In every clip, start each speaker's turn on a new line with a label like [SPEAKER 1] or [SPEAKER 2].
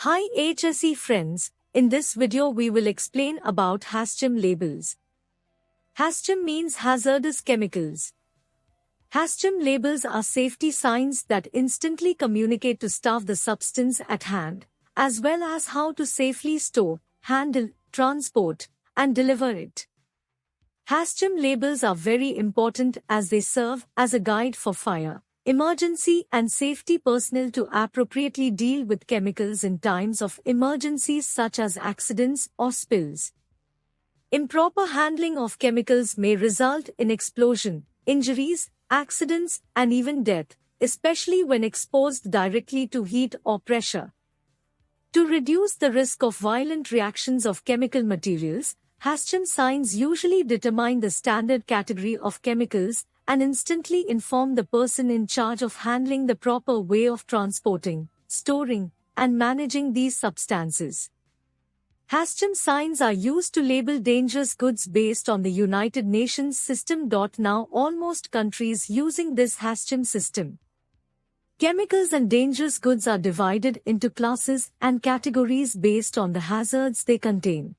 [SPEAKER 1] Hi HSE friends, in this video we will explain about HAZCHEM labels. HAZCHEM means hazardous chemicals. HAZCHEM labels are safety signs that instantly communicate to staff the substance at hand, as well as how to safely store, handle, transport, and deliver it. HAZCHEM labels are very important as they serve as a guide for fire, emergency and safety personnel to appropriately deal with chemicals in times of emergencies such as accidents or spills. Improper handling of chemicals may result in explosion, injuries, accidents, and even death, especially when exposed directly to heat or pressure. To reduce the risk of violent reactions of chemical materials, HAZCHEM signs usually determine the standard category of chemicals and instantly inform the person in charge of handling the proper way of transporting, storing, and managing these substances. HAZCHEM signs are used to label dangerous goods based on the United Nations system. Now almost countries using this HAZCHEM system. Chemicals and dangerous goods are divided into classes and categories based on the hazards they contain.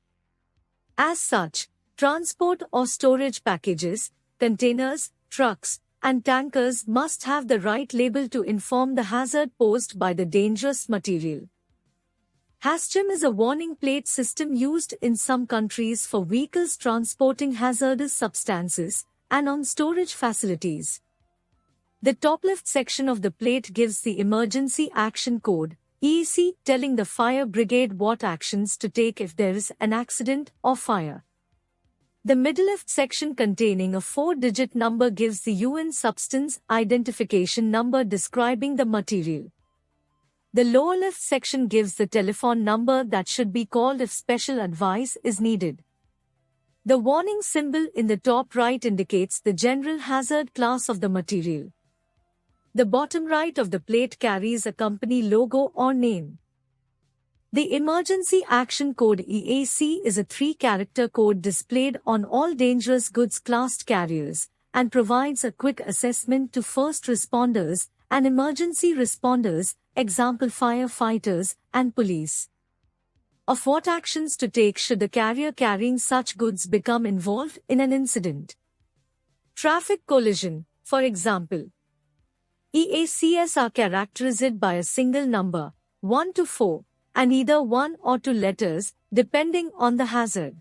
[SPEAKER 1] As such, transport or storage packages, containers, trucks, and tankers must have the right label to inform the hazard posed by the dangerous material. HAZCHEM is a warning plate system used in some countries for vehicles transporting hazardous substances and on storage facilities. The top left section of the plate gives the Emergency Action Code, EAC, telling the fire brigade what actions to take if there is an accident or fire. The middle left section containing a 4-digit number gives the UN substance identification number describing the material. The lower left section gives the telephone number that should be called if special advice is needed. The warning symbol in the top right indicates the general hazard class of the material. The bottom right of the plate carries a company logo or name. The Emergency Action Code EAC is a 3-character code displayed on all dangerous goods classed carriers and provides a quick assessment to first responders and emergency responders, example firefighters and police, of what actions to take should the carrier carrying such goods become involved in an incident. Traffic collision, for example. EACs are characterized by a single number, 1 to 4, and either 1 or 2 letters, depending on the hazard.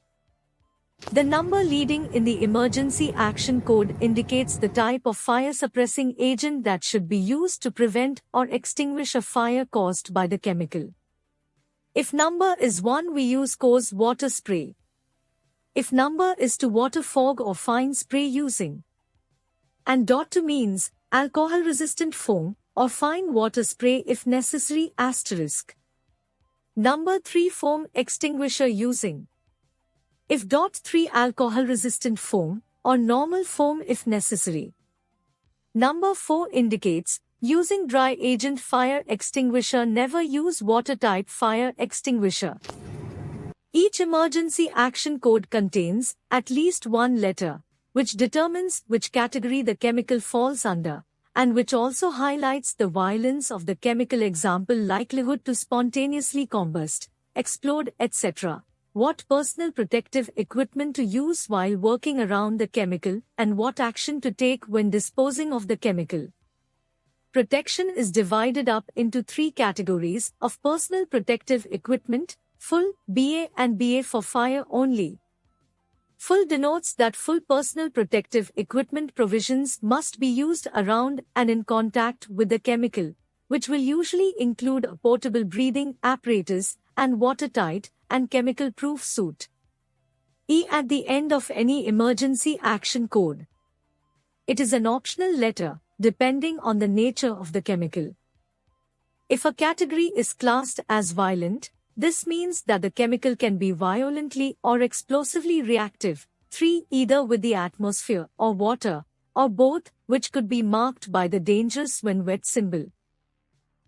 [SPEAKER 1] The number leading in the Emergency Action Code indicates the type of fire-suppressing agent that should be used to prevent or extinguish a fire caused by the chemical. If number is 1, we use coarse water spray. If number is 2, water fog or fine spray using. And .2 means alcohol-resistant foam or fine water spray if necessary *. Number 3, foam extinguisher using. If .3, alcohol-resistant foam or normal foam if necessary. Number 4 indicates using dry agent fire extinguisher. Never use water-type fire extinguisher. Each emergency action code contains at least one letter, which determines which category the chemical falls under, and which also highlights the violence of the chemical, example likelihood to spontaneously combust, explode, etc. What personal protective equipment to use while working around the chemical, and what action to take when disposing of the chemical. Protection is divided up into 3 categories of personal protective equipment: full, BA and BA for fire only. Full denotes that full personal protective equipment provisions must be used around and in contact with the chemical, which will usually include a portable breathing apparatus and watertight and chemical-proof suit. E at the end of any emergency action code. It is an optional letter, depending on the nature of the chemical. If a category is classed as violent, this means that the chemical can be violently or explosively reactive, 3, either with the atmosphere or water, or both, which could be marked by the dangerous when wet symbol.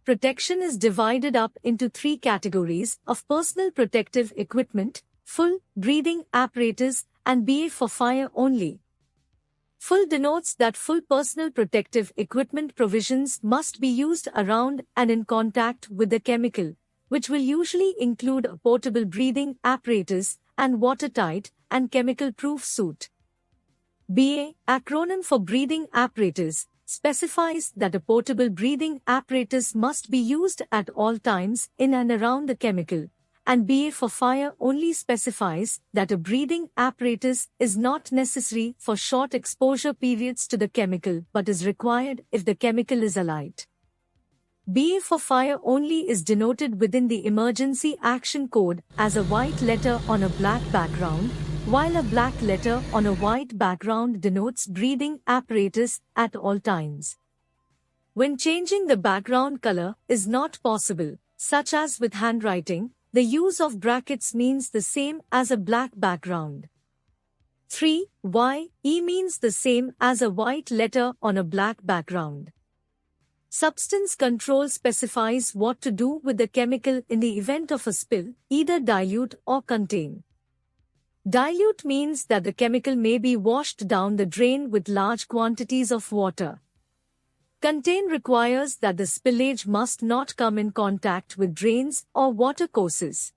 [SPEAKER 1] Protection is divided up into 3 categories of personal protective equipment: full, breathing apparatus, and BA for fire only. Full denotes that full personal protective equipment provisions must be used around and in contact with the chemical, which will usually include a portable breathing apparatus and watertight and chemical-proof suit. BA, acronym for breathing apparatus, specifies that a portable breathing apparatus must be used at all times in and around the chemical, and BA for fire only specifies that a breathing apparatus is not necessary for short exposure periods to the chemical but is required if the chemical is alight. BA for fire only is denoted within the emergency action code as a white letter on a black background, while a black letter on a white background denotes breathing apparatus at all times. When changing the background color is not possible, such as with handwriting, the use of brackets means the same as a black background. 3. YE means the same as a white letter on a black background. Substance control specifies what to do with the chemical in the event of a spill, either dilute or contain. Dilute means that the chemical may be washed down the drain with large quantities of water. Contain requires that the spillage must not come in contact with drains or watercourses.